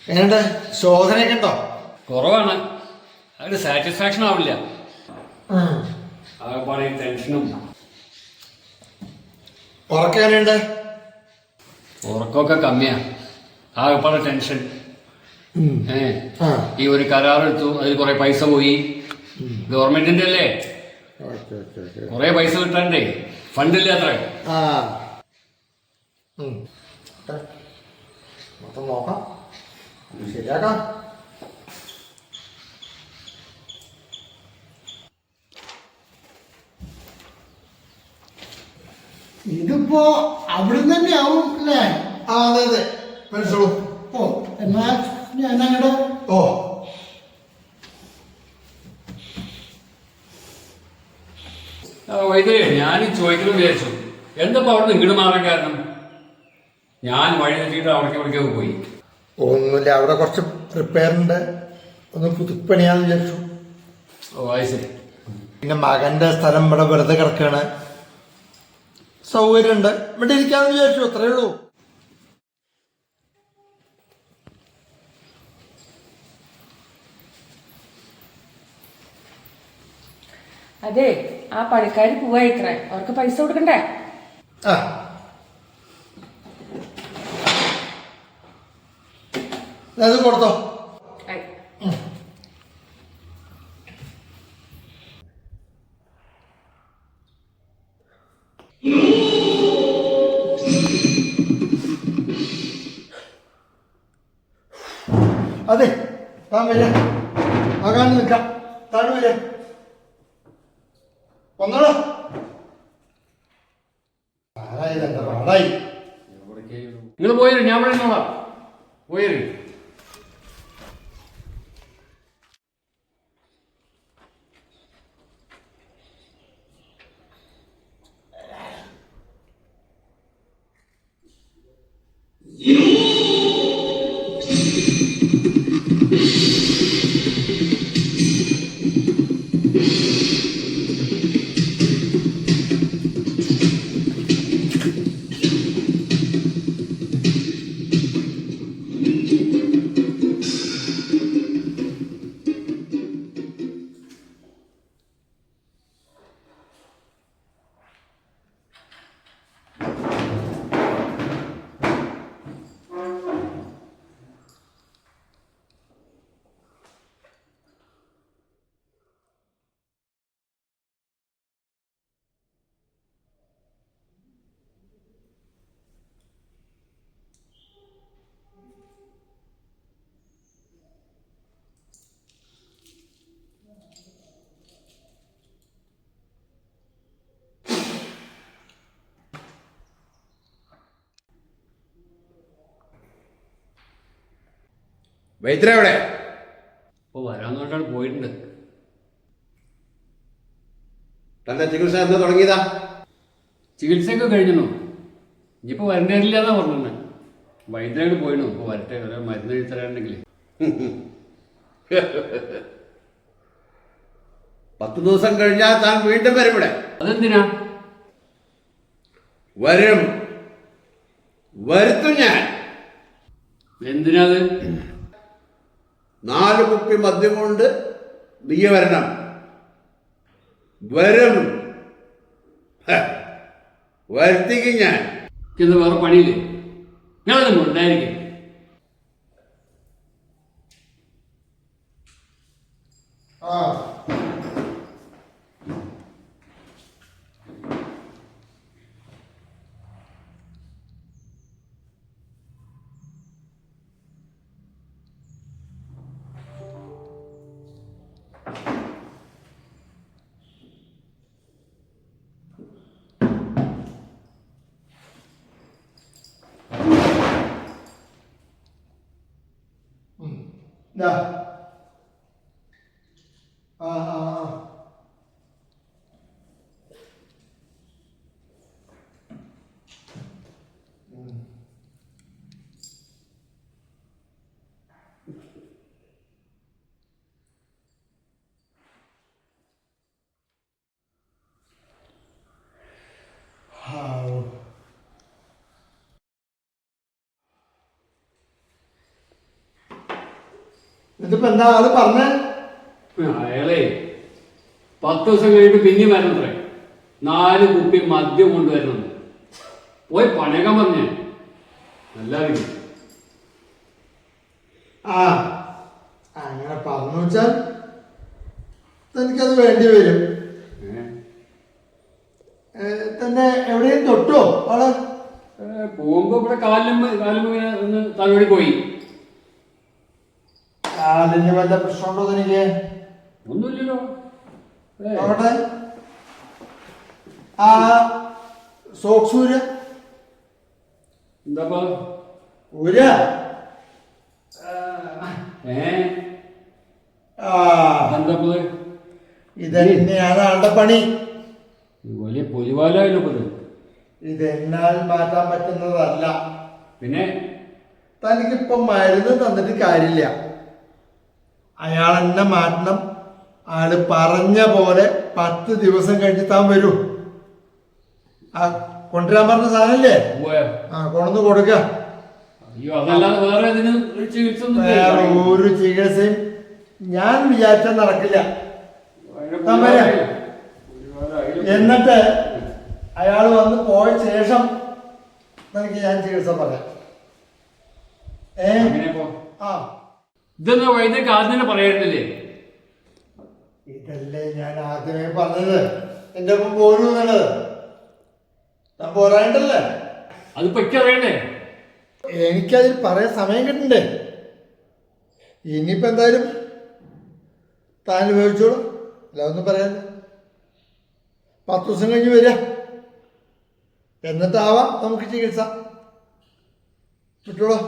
എങ്ങനെയുണ്ട്? ശോധനയൊക്കെ ഉണ്ടോ? കുറവാണ്. അതൊരു സാറ്റിസ്ഫാക്ഷൻ ആവില്ല. ആകെപ്പാടെ ടെൻഷനും. ഉറക്കം എങ്ങനെയുണ്ട്? ഉറക്കമൊക്കെ കമ്മിയാ. ആകെപ്പാടെ ടെൻഷൻ. ഈ ഒരു കരാറെടുത്തു, അതിൽ കുറെ പൈസ പോയി. ഗവൺമെന്റിന്റെ അല്ലേ, കുറെ പൈസ കിട്ടാണ്ടേ, ഫണ്ടില്ല അത്ര. മൊത്തം നോക്കാം, ശരിയാക്കാം. ഇതിപ്പോ അവിടുന്ന് തന്നെ ആവും അല്ലേ? അതെ അതെ, മനസ്സിലൂ. ഓ, എന്നാ ഞാൻ അങ്ങോട്ട്. ഓ, വൈദ്യരെ ഞാൻ ചോദിക്കണം വിചാരിച്ചു, എന്താ അവിടെ ഇങ്ങോട്ട് മാറാൻ കാരണം? ഞാൻ വഴി തെറ്റിയിട്ട് അവിടേക്ക് പോയി. ഒന്നുമില്ല, അവിടെ കുറച്ച് റിപ്പയറുണ്ട്, ഒന്ന് പുതുപ്പണിയാന്ന് വിചാരിച്ചു. ഓ, അത് ശരി. പിന്നെ മകന്റെ സ്ഥലം ഇവിടെ വെറുതെ കിടക്കാണ്, സൗകര്യമുണ്ട്, ഇവിടെ ഇരിക്കാന്ന് വിചാരിച്ചു, അത്രേ ഉള്ളൂ. അതെ, ആ പണിക്കാർ പോവായിത്രേ, അവർക്ക് പൈസ കൊടുക്കണ്ടേ? ആ, അത് കൊടുത്തോ. അതെ, താൻ വരെ ആകാൻ നിൽക്കാം, താഴെ വരെ വന്നോളൂ. ആരായി തന്നെ പാടായി. നിങ്ങൾ പോയത് ഞാൻ ഇവിടെ നിന്നോളാം. പോയത് വൈദ്യരെ എവിടെ? ഇപ്പോൾ വരാന്ന് പറഞ്ഞാൽ പോയിട്ടുണ്ട്. തന്റെ ചികിത്സ എന്ന് തുടങ്ങിയതാ? ചികിത്സയൊക്കെ കഴിഞ്ഞു. ഇനിയിപ്പോൾ വരണ്ടേരില്ല എന്നാ പറഞ്ഞത്. വൈദ്യരായിട്ട് പോയിരുന്നു. ഇപ്പോൾ വരട്ടെ, വരെ മരുന്ന് എഴുത്തരാണ്ടെങ്കിൽ. 10 ദിവസം കഴിഞ്ഞാൽ താൻ വീണ്ടും വരും ഇവിടെ. അതെന്തിനാ? വരും, വരുത്തും ഞാൻ. എന്തിനാ അത്? 4 കുപ്പി മദ്യം കൊണ്ട് നീ വരണം. വരും, വരുത്തിക്കും ഞാൻ. എന്താ വേറെ പണിയില്ലേ? ഞാനൊന്നും ഉണ്ടായിരിക്കും. ആ, ഇതാ. ആ ആ ആ, ഇതിപ്പോ എന്താ അത് പറഞ്ഞ? അയാളെ 10 ദിവസം കഴിഞ്ഞിട്ട് പിന്നെ വരണത്രേ. 4 കുപ്പി മദ്യം കൊണ്ടുവരുന്നുണ്ട്. പോയി പണയക്കാൻ പറഞ്ഞേ. എല്ലാവരും ആ അങ്ങനെ പറഞ്ഞു വെച്ചാൽ തനിക്കത് വേണ്ടി വരും. തന്നെ എവിടെയും തൊട്ടോ ആള്? പോകുമ്പോ ഇവിടെ കാലിലും ഒന്ന് തലോടി പോയി. കാലിന് വല്ല പ്രശ്നമുണ്ടോ തനിക്ക്? ഒന്നുമില്ലല്ലോ. അവിടെ ആ സോക്സ് ഊര എന്താപ്പാ ഊര എന്താപ്പത്? ഇതന്നെയാണ് ആളുടെ പണി. വലിയ പൊലിവാലായല്ലോ ഇത്. ഇതെന്നാൽ മാറ്റാൻ പറ്റുന്നതല്ല. പിന്നെ തനിക്കിപ്പം മരുന്ന് തന്നിട്ട് കാര്യമില്ല. അയാൾ എന്നെ മാറ്റണം. ആള് പറഞ്ഞ പോലെ 10 ദിവസം കഴിഞ്ഞ് താൻ വരൂ. ആ കൊണ്ടുവരാൻ പറഞ്ഞ സാധനല്ലേ? ആ കൊണ്ടുവന്ന് കൊടുക്ക. അയ്യോ അതല്ലാതെ വേറെ ഇതിന് ചികിത്സ വേറെ ഒരു ചികിത്സയും ഞാൻ വിചാരിച്ചാൽ നടക്കില്ല. താൻ വരാ. എന്നിട്ട് അയാൾ വന്ന് പോയ ശേഷം എനിക്ക് ഞാൻ ചികിത്സ പറയാം. ആ ഇതെന്നാ വൈദ്യക്ക് ആദ്യം തന്നെ പറയായിരുന്നില്ലേ? ഇതല്ലേ ഞാൻ ആദ്യമേ പറഞ്ഞത്. എന്റെ ഒപ്പം പോരൂ എന്നുള്ളത്. താൻ പോരാണ്ടല്ലേ? അത് പറ്ററിയണ്ടേ? എനിക്കതിൽ പറയാൻ സമയം കിട്ടണ്ടേ? ഇനിയിപ്പോ എന്തായാലും താൻ അനുഭവിച്ചോളൂ. അല്ല ഒന്നും പറയാനില്ല. 10 ദിവസം കഴിഞ്ഞ് വരിക. എന്നിട്ടാവാം നമുക്ക് ചികിത്സ. വിട്ടോളൂ.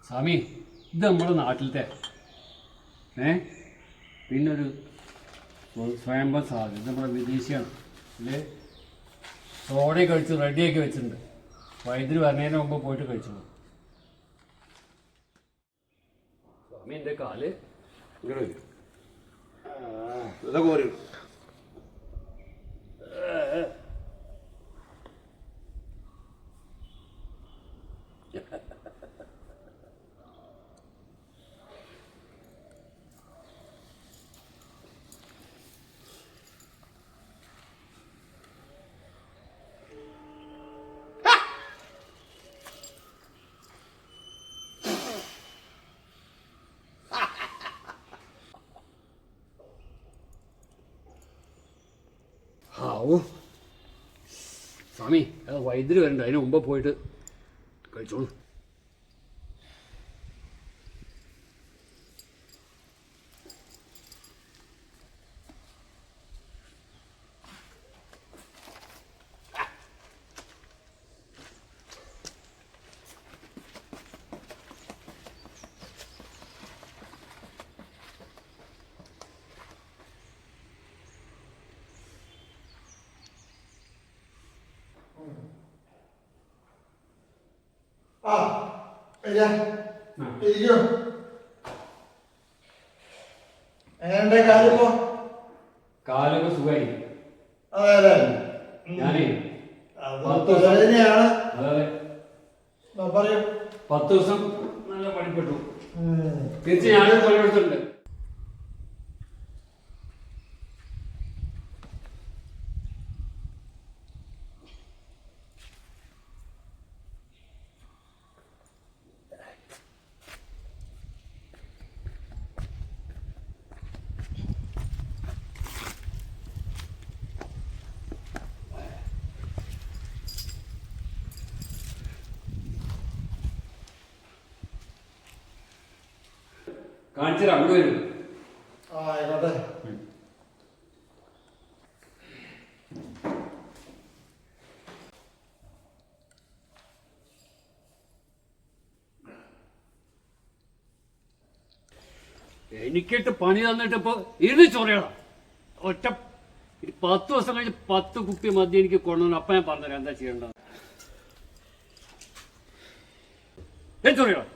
സ്വാമി, ഇത് നമ്മുടെ നാട്ടിലത്തെ പിന്നൊരു സ്വയംഭം സാധനം. ഇത് നമ്മുടെ വിദേശിയാണ്. ഇതിൽ സോഡയും കഴിച്ച് റെഡിയാക്കി വെച്ചിട്ടുണ്ട്. വൈദ്യുതി വരുന്നതിന് മുമ്പ് പോയിട്ട് കഴിച്ചോളൂ. സ്വാമി എൻ്റെ കാല് ഇതൊക്കെ പോരും. ഹാവൂ സ്വാമി അത് വൈദ്യുതി വരണ്ട അതിന് മുമ്പ് പോയിട്ട് കഴിച്ചോളൂ. ആ വയ്യ. ഇരിക്കൂ. എങ്ങനെയുണ്ട് കാലിപ്പോ? കാലൊക്കെ സുഖമായി. അതെ അതെ. ഞാനേ അത് തലവേദനയാണ്. അതെ പറയൂ. 10 ദിവസം നല്ല പണിപ്പെട്ടു. തീർച്ചയായും ഞാനും പണിയെടുത്തിട്ടുണ്ട്. കാണിച്ചരാ അങ്ങോട്ട് വരും. ആ ആയിക്കോട്ടെ. എനിക്കിട്ട് പണി തന്നിട്ട് ഇപ്പൊ ഇരുന്ന് ചൊറിയണം. ഒറ്റ 10 ദിവസം കഴിഞ്ഞ് 10 കുപ്പി മദ്യം എനിക്ക് കൊണ്ടുവന്നു. അപ്പൊ ഞാൻ പറഞ്ഞുതരാം എന്താ ചെയ്യേണ്ടത്. ചൊറിയണം.